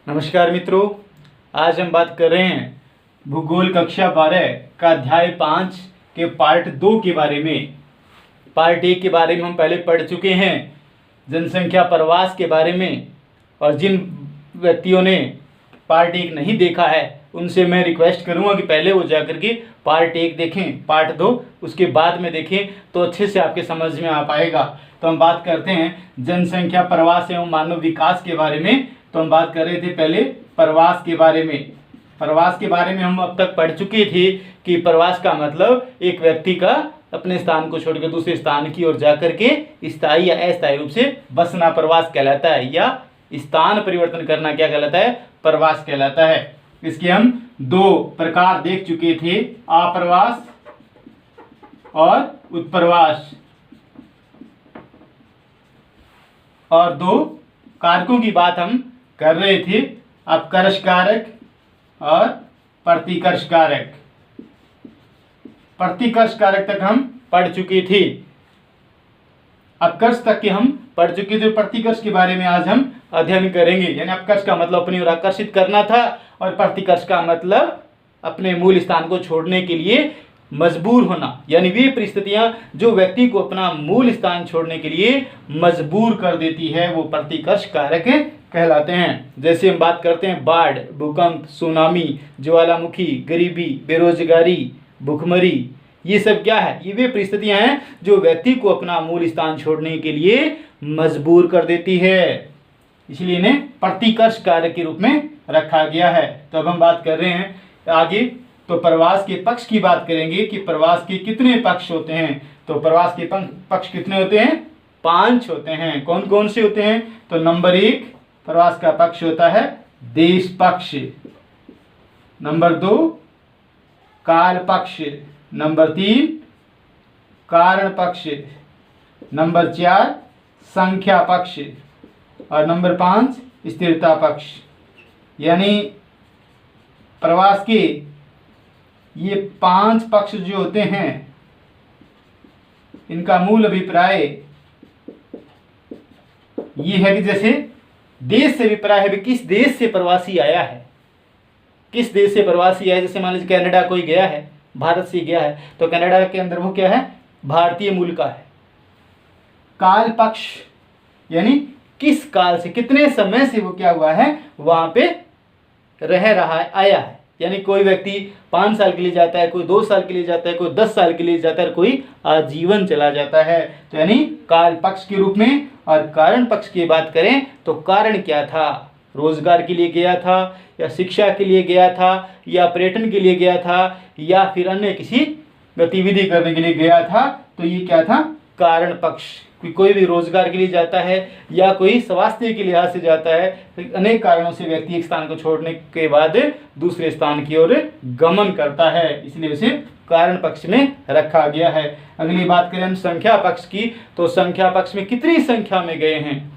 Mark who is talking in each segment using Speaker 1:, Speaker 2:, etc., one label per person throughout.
Speaker 1: नमस्कार मित्रों, आज हम बात कर रहे हैं भूगोल कक्षा 12 का अध्याय 5 के पार्ट 2 के बारे में। पार्ट 1 के बारे में हम पहले पढ़ चुके हैं, जनसंख्या प्रवास के बारे में। और जिन व्यक्तियों ने पार्ट 1 नहीं देखा है उनसे मैं रिक्वेस्ट करूंगा कि पहले वो जाकर के पार्ट 1 देखें, पार्ट 2 उसके बाद में देखें तो अच्छे से आपके समझ में आ पाएगा। तो हम बात करते हैं जनसंख्या प्रवास एवं मानव विकास के बारे में। तो हम बात कर रहे थे पहले प्रवास के बारे में। प्रवास के बारे में हम अब तक पढ़ चुके थे कि प्रवास का मतलब एक व्यक्ति का अपने स्थान को छोड़कर दूसरे स्थान की ओर जाकर के स्थायी या अस्थायी रूप से बसना प्रवास कहलाता है, या स्थान परिवर्तन करना क्या कहलाता है, प्रवास कहलाता है। इसके हम 2 प्रकार देख चुके थे, आप्रवास और उत्प्रवास। और 2 कारकों की बात हम कर रहे थे, अपकर्ष कारक और प्रतिकर्ष कारक। प्रतिकर्ष कारक तक हम पढ़ चुके थे, अपकर्ष तक के हम पढ़ चुके थे। प्रतिकर्ष के बारे में आज हम अध्ययन करेंगे। यानी अपकर्ष का मतलब अपनी ओर आकर्षित करना था, और प्रतिकर्ष का मतलब अपने मूल स्थान को छोड़ने के लिए मजबूर होना। यानी वे परिस्थितियां जो व्यक्ति को अपना मूल स्थान छोड़ने के लिए मजबूर कर देती है, वो प्रतिकर्ष कारक कहलाते हैं। जैसे हम बात करते हैं बाढ़, भूकंप, सुनामी, ज्वालामुखी, गरीबी, बेरोजगारी, भूखमरी, ये सब क्या है? ये वे परिस्थितियां हैं जो व्यक्ति को अपना मूल स्थान छोड़ने के लिए मजबूर कर देती है, इसलिए इन्हें प्रतिकर्ष कारक के रूप में रखा गया है। तो अब हम बात कर रहे हैं आगे, तो प्रवास के पक्ष की बात करेंगे कि प्रवास के कितने पक्ष होते हैं। तो प्रवास के पक्ष कितने होते हैं? 5 होते हैं। कौन कौन से होते हैं? तो नंबर 1 प्रवास का पक्ष होता है देश पक्ष, नंबर 2 काल पक्ष, नंबर 3 कारण पक्ष, नंबर 4 संख्या पक्ष, और नंबर 5 स्थिरता पक्ष। यानी प्रवास के ये 5 पक्ष जो होते हैं, इनका मूल अभिप्राय ये है कि जैसे देश से अभिप्राय है, किस देश से प्रवासी आया है, किस देश से प्रवासी आया। जैसे मान लीजिए कनाडा कोई गया है, भारत से गया है, तो कनाडा के अंदर वो क्या है? भारतीय मूल का है। काल पक्ष यानी किस काल से, कितने समय से वो क्या हुआ है, वहां पे रह रहा है, आया है। यानी कोई व्यक्ति 5 साल के लिए जाता है, कोई 2 साल के लिए जाता है, कोई 10 साल के लिए जाता है, कोई आजीवन चला जाता है। तो यानी काल पक्ष के रूप में। और कारण पक्ष की बात करें तो कारण क्या था? रोजगार के लिए गया था, या शिक्षा के लिए गया था, या पर्यटन के लिए गया था, या फिर अन्य किसी गतिविधि करने के लिए गया था। तो ये क्या था? कारण पक्ष। कोई भी रोजगार के लिए जाता है या कोई स्वास्थ्य के लिहाज से जाता है, तो अनेक कारणों से व्यक्ति एक स्थान को छोड़ने के बाद दूसरे स्थान की ओर गमन करता है, इसलिए उसे कारण पक्ष में रखा गया है। अगली बात करें हम संख्या पक्ष की, तो संख्या पक्ष में कितनी संख्या में गए हैं?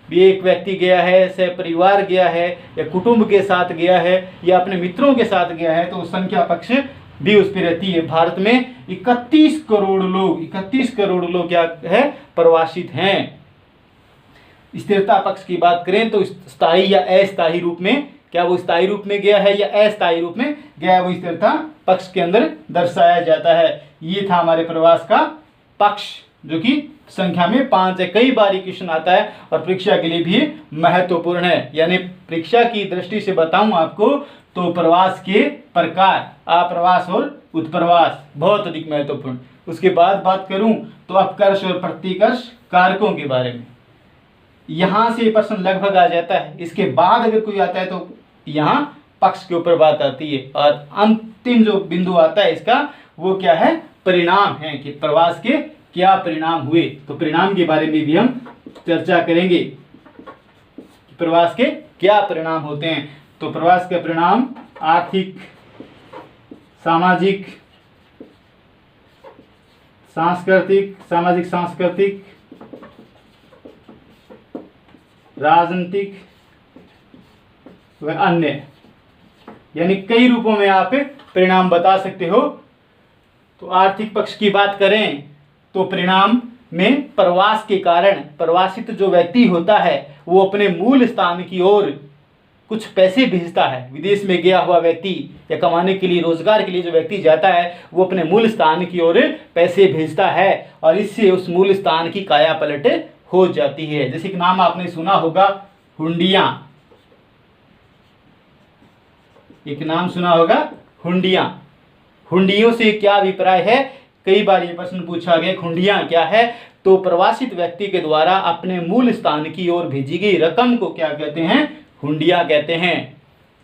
Speaker 1: एक व्यक्ति गया है, सहपरिवार गया है, या कुटुंब के साथ गया है, या अपने मित्रों के साथ गया है, तो संख्या पक्ष भी उस पर रहती है। भारत में 31 करोड़ लोग क्या है? प्रवासित हैं। स्थिरता पक्ष की बात करें तो स्थायी या अस्थायी रूप में, क्या वो स्थायी रूप में गया है या अस्थायी रूप में गया है, वो स्थिरता पक्ष के अंदर दर्शाया जाता है। ये था हमारे प्रवास का पक्ष, जो कि संख्या में 5 है। कई बार क्वेश्चन आता है और परीक्षा के लिए भी महत्वपूर्ण है। यानी परीक्षा की दृष्टि से बताऊं आपको तो प्रवास के प्रकार, आप्रवास और उत्प्रवास, बहुत अधिक महत्वपूर्ण। उसके बाद बात करूं तो अपकर्ष और प्रतिकर्ष कारकों के बारे में। यहां से प्रश्न लगभग आ जाता है। इसके बाद अगर कोई आता है तो यहां पक्ष के ऊपर बात आती है, और अंतिम जो बिंदु आता है इसका, वो क्या है? परिणाम है, कि प्रवास के क्या परिणाम हुए। तो परिणाम के बारे में भी हम चर्चा करेंगे, प्रवास के क्या परिणाम होते हैं। तो प्रवास के परिणाम आर्थिक, सामाजिक सांस्कृतिक, राजनीतिक व अन्य, यानी कई रूपों में आप परिणाम बता सकते हो। तो आर्थिक पक्ष की बात करें तो परिणाम में प्रवास के कारण प्रवासित जो व्यक्ति होता है वो अपने मूल स्थान की ओर कुछ पैसे भेजता है, विदेश में गया हुआ व्यक्ति या कमाने के लिए, रोजगार के लिए जो व्यक्ति जाता है वो अपने मूल स्थान की ओर पैसे भेजता है और इससे उस मूल स्थान की काया पलट हो जाती है। जैसे कि नाम आपने सुना होगा हुंडियां, एक नाम सुना होगा हुंडियां। हुंडियों से क्या अभिप्राय है, कई बार ये प्रश्न पूछा गया, हुंडियां क्या है, तो प्रवासित व्यक्ति के द्वारा अपने मूल स्थान की ओर भेजी गई रकम को क्या कहते हैं, हुंडियां कहते हैं।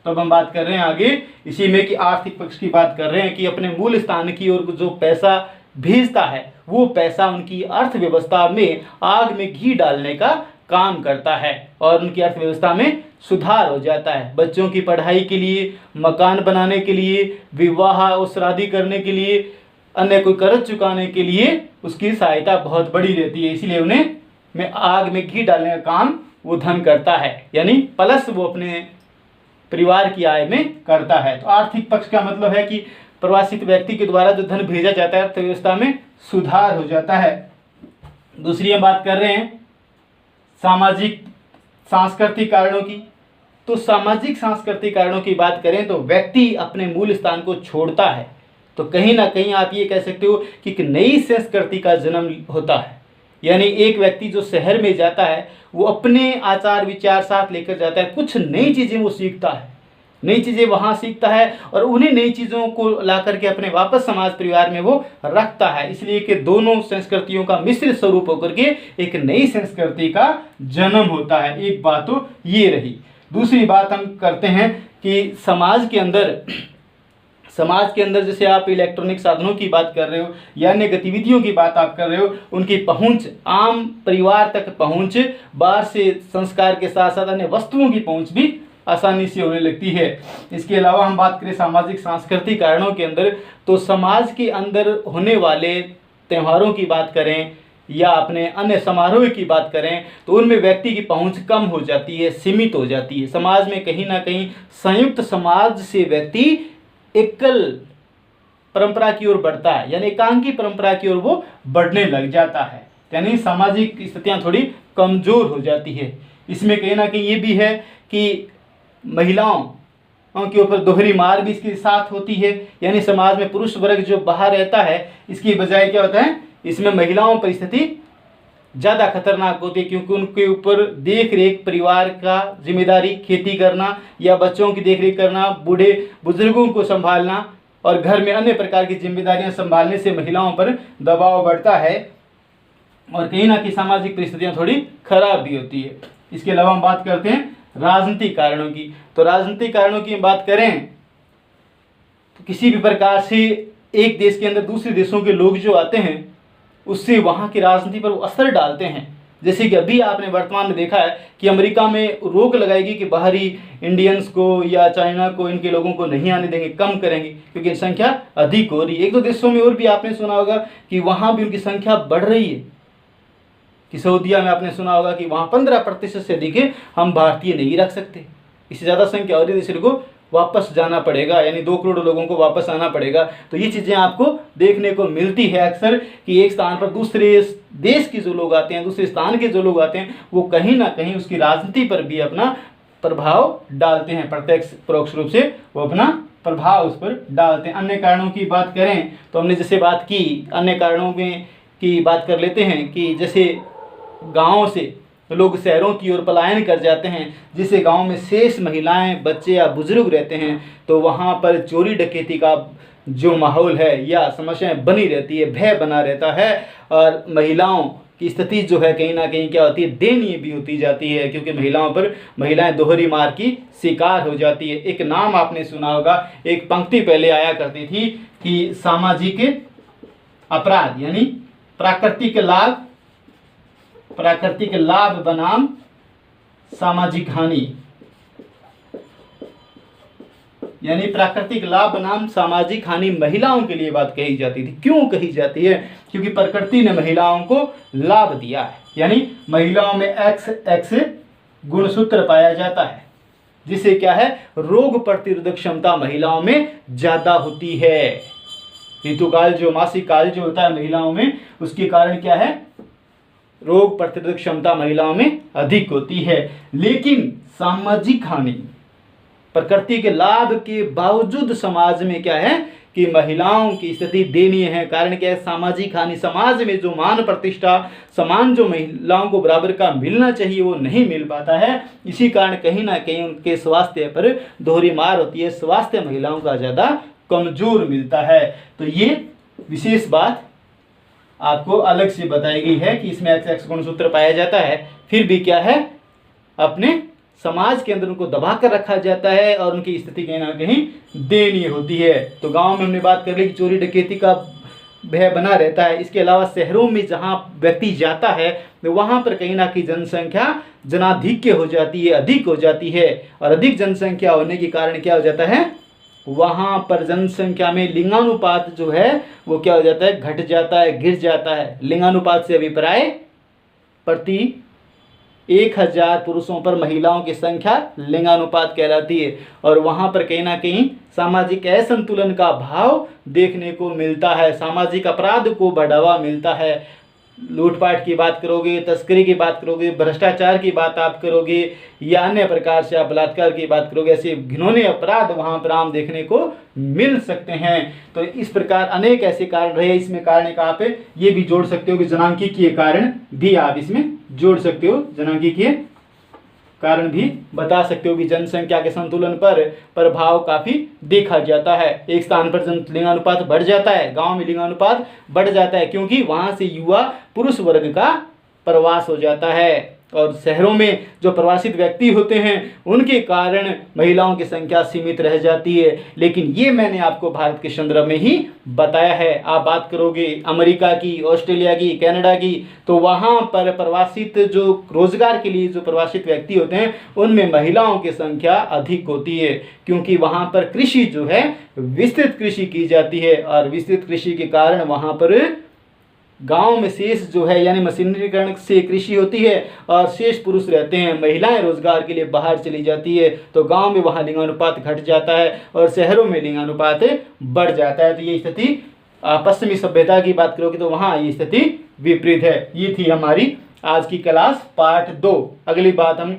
Speaker 1: तो अब हम बात कर रहे हैं आगे इसी में कि आर्थिक पक्ष की बात कर रहे हैं कि अपने मूल स्थान की ओर जो पैसा भेजता है वो पैसा उनकी अर्थव्यवस्था में आग में घी डालने का काम करता है और उनकी अर्थव्यवस्था में सुधार हो जाता है। बच्चों की पढ़ाई के लिए, मकान बनाने के लिए, विवाह और शादी करने के लिए, अन्य कोई कर्ज चुकाने के लिए उसकी सहायता बहुत बड़ी रहती है। इसलिए उन्हें में आग में घी डालने का काम वो धन करता है, यानी प्लस वो अपने परिवार की आय में करता है। तो आर्थिक पक्ष का मतलब है कि प्रवासित व्यक्ति के द्वारा जो धन भेजा जाता है अर्थव्यवस्था में सुधार हो जाता है। दूसरी हम बात कर रहे हैं सामाजिक सांस्कृतिक कारणों की। तो सामाजिक सांस्कृतिक कारणों की बात करें तो व्यक्ति अपने मूल स्थान को छोड़ता है तो कहीं ना कहीं आप ये कह सकते हो कि एक नई संस्कृति का जन्म होता है। यानी एक व्यक्ति जो शहर में जाता है वो अपने आचार विचार साथ लेकर जाता है, कुछ नई चीज़ें वो सीखता है, नई चीज़ें वहाँ सीखता है और उन्हीं नई चीज़ों को ला करके अपने वापस समाज परिवार में वो रखता है। इसलिए कि दोनों संस्कृतियों का मिश्रित स्वरूप होकर के एक नई संस्कृति का जन्म होता है। एक बात तो ये रही। दूसरी बात हम करते हैं कि समाज के अंदर जैसे आप इलेक्ट्रॉनिक साधनों की बात कर रहे हो या अन्य गतिविधियों की बात आप कर रहे हो, उनकी पहुंच, आम परिवार तक पहुंच, बाहर से संस्कार के साथ साथ अन्य वस्तुओं की पहुंच भी आसानी से होने लगती है। इसके अलावा हम बात करें सामाजिक सांस्कृतिक कारणों के अंदर तो समाज के अंदर होने वाले त्योहारों की बात करें या अपने अन्य समारोह की बात करें तो उनमें व्यक्ति की पहुंच कम हो जाती है, सीमित हो जाती है। समाज में कहीं ना कहीं संयुक्त समाज से व्यक्ति एकल परंपरा की ओर बढ़ता है, यानी एकांकी परंपरा की ओर वो बढ़ने लग जाता है, यानी सामाजिक स्थितियां थोड़ी कमजोर हो जाती है। इसमें कहीं ना कहीं ये भी है कि महिलाओं के ऊपर दोहरी मार भी इसके साथ होती है, यानी समाज में पुरुष वर्ग जो बाहर रहता है इसकी बजाय क्या होता है, इसमें महिलाओं पर स्थिति ज़्यादा खतरनाक होती है क्योंकि उनके ऊपर देख रेख, परिवार का जिम्मेदारी, खेती करना या बच्चों की देख रेख करना, बूढ़े बुजुर्गों को संभालना और घर में अन्य प्रकार की जिम्मेदारियां संभालने से महिलाओं पर दबाव बढ़ता है और कहीं ना कहीं सामाजिक परिस्थितियां थोड़ी खराब भी होती है। इसके अलावा हम बात करते हैं राजनीतिक कारणों की। तो राजनीतिक कारणों की बात करें तो किसी भी प्रकार से एक देश के अंदर दूसरे देशों के लोग जो आते हैं उससे वहाँ की राजनीति पर वो असर डालते हैं। जैसे कि अभी आपने वर्तमान में देखा है कि अमेरिका में रोक लगाएगी कि बाहरी इंडियंस को या चाइना को, इनके लोगों को नहीं आने देंगे, कम करेंगे क्योंकि संख्या अधिक हो रही है। एक दो देशों में और भी आपने सुना होगा कि वहाँ भी उनकी संख्या बढ़ रही है, कि सऊदीया में आपने सुना होगा कि वहाँ 15% से अधिक हम भारतीय नहीं रख सकते, इससे ज़्यादा संख्या हो रही है, इसलिए को वापस जाना पड़ेगा, यानी 2 करोड़ लोगों को वापस आना पड़ेगा। तो ये चीज़ें आपको देखने को मिलती है अक्सर कि एक स्थान पर दूसरे देश के जो लोग आते हैं, दूसरे स्थान के जो लोग आते हैं, वो कहीं ना कहीं उसकी राजनीति पर भी अपना प्रभाव डालते हैं, प्रत्यक्ष परोक्ष रूप से वो अपना प्रभाव उस पर डालते हैं। अन्य कारणों की बात करें तो हमने जैसे बात की, अन्य कारणों में की बात कर लेते हैं कि जैसे गाँव से लोग शहरों की ओर पलायन कर जाते हैं, जिससे गांव में शेष महिलाएं, बच्चे या बुजुर्ग रहते हैं तो वहां पर चोरी डकैती का जो माहौल है या समस्याएं बनी रहती है, भय बना रहता है और महिलाओं की स्थिति जो है कहीं ना कहीं क्या होती है, दयनीय भी होती जाती है क्योंकि महिलाएं दोहरी मार की शिकार हो जाती है। एक नाम आपने सुना होगा, एक पंक्ति पहले आया करती थी कि सामाजिक अपराध यानी प्राकृतिक लाभ बनाम सामाजिक हानि, यानी प्राकृतिक लाभ बनाम सामाजिक हानि महिलाओं के लिए बात कही जाती थी। क्यों कही जाती है? क्योंकि प्रकृति ने महिलाओं को लाभ दिया है, यानी महिलाओं में XX गुणसूत्र पाया जाता है, जिससे क्या है, रोग प्रतिरोधक क्षमता महिलाओं में ज्यादा होती है। ऋतुकाल जो मासिक काल जो होता है महिलाओं में, उसके कारण क्या है, रोग प्रतिरोधक क्षमता महिलाओं में अधिक होती है। लेकिन सामाजिक हानि प्रकृति के लाभ के बावजूद समाज में क्या है कि महिलाओं की स्थिति दयनीय है। कारण क्या है, सामाजिक हानि, समाज में जो मान प्रतिष्ठा, समान जो महिलाओं को बराबर का मिलना चाहिए वो नहीं मिल पाता है। इसी कारण कहीं ना कहीं उनके स्वास्थ्य पर दोहरी मार होती है, स्वास्थ्य महिलाओं का ज़्यादा कमजोर मिलता है। तो ये विशेष बात आपको अलग से बताई गई है कि इसमें XX गुणसूत्र पाया जाता है, फिर भी क्या है, अपने समाज के अंदर उनको दबा कर रखा जाता है और उनकी स्थिति कहीं ना कहीं दयनीय होती है। तो गांव में हमने बात कर ली कि चोरी डकैती का भय बना रहता है। इसके अलावा शहरों में जहां व्यक्ति जाता है तो वहां पर कहीं ना कहीं जनसंख्या जनाधिक्य हो जाती है, अधिक हो जाती है। और अधिक जनसंख्या होने के कारण क्या हो जाता है, वहां पर जनसंख्या में लिंगानुपात जो है वो क्या हो जाता है, घट जाता है, गिर जाता है। लिंगानुपात से अभिप्राय प्रति 1000 पुरुषों पर महिलाओं की संख्या लिंगानुपात कहलाती है। और वहां पर कहीं ना कहीं सामाजिक असंतुलन का भाव देखने को मिलता है, सामाजिक अपराध को बढ़ावा मिलता है। लूटपाट की बात करोगे, तस्करी की बात करोगे, भ्रष्टाचार की बात आप करोगे या अन्य प्रकार से आप बलात्कार की बात करोगे, ऐसे घिनौने अपराध वहां पर आम देखने को मिल सकते हैं। तो इस प्रकार अनेक ऐसे कारण रहे। इसमें कारण एक आप ये भी जोड़ सकते हो कि जनांगीय कारण भी आप इसमें जोड़ सकते हो, जनांगीय कारण भी बता सकते हो कि जनसंख्या के संतुलन पर प्रभाव काफी देखा जाता है। एक स्थान पर लिंगानुपात बढ़ जाता है, गांव में लिंगानुपात बढ़ जाता है क्योंकि वहां से युवा पुरुष वर्ग का प्रवास हो जाता है। और शहरों में जो प्रवासित व्यक्ति होते हैं उनके कारण महिलाओं की संख्या सीमित रह जाती है। लेकिन ये मैंने आपको भारत के संदर्भ में ही बताया है। आप बात करोगे अमेरिका की, ऑस्ट्रेलिया की, कनाडा की, तो वहाँ पर प्रवासित जो रोजगार के लिए जो प्रवासित व्यक्ति होते हैं उनमें महिलाओं की संख्या अधिक होती है क्योंकि वहाँ पर कृषि जो है विस्तृत कृषि की जाती है। और विस्तृत कृषि के कारण वहाँ पर गांव में शेष जो है यानी मशीनरीकरण से कृषि होती है और शेष पुरुष रहते हैं, महिलाएं रोजगार के लिए बाहर चली जाती है। तो गांव में वहाँ लिंगानुपात घट जाता है और शहरों में लिंगानुपात बढ़ जाता है। तो ये स्थिति पश्चिमी सभ्यता की बात करोगे तो वहाँ ये स्थिति विपरीत है। ये थी हमारी आज की क्लास पार्ट 2। अगली बात हम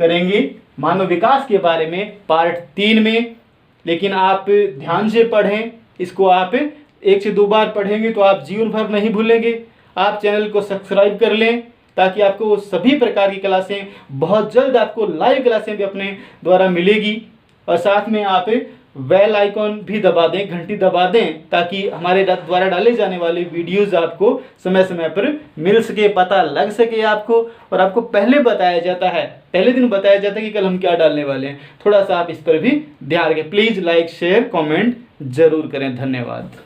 Speaker 1: करेंगे मानव विकास के बारे में पार्ट 3 में। लेकिन आप ध्यान से पढ़ें, इसको आप 1 से 2 बार पढ़ेंगे तो आप जीवन भर नहीं भूलेंगे। आप चैनल को सब्सक्राइब कर लें ताकि आपको सभी प्रकार की क्लासें बहुत जल्द आपको लाइव क्लासें भी अपने द्वारा मिलेगी। और साथ में आप बेल आइकॉन भी दबा दें, घंटी दबा दें ताकि हमारे द्वारा डाले जाने वाले वीडियोस आपको समय समय पर मिल सके, पता लग सके आपको। और आपको पहले बताया जाता है, पहले दिन बताया जाता है कि कल हम क्या डालने वाले हैं। थोड़ा सा आप इस पर भी ध्यान रखें। प्लीज़ लाइक, शेयर, कमेंट जरूर करें। धन्यवाद।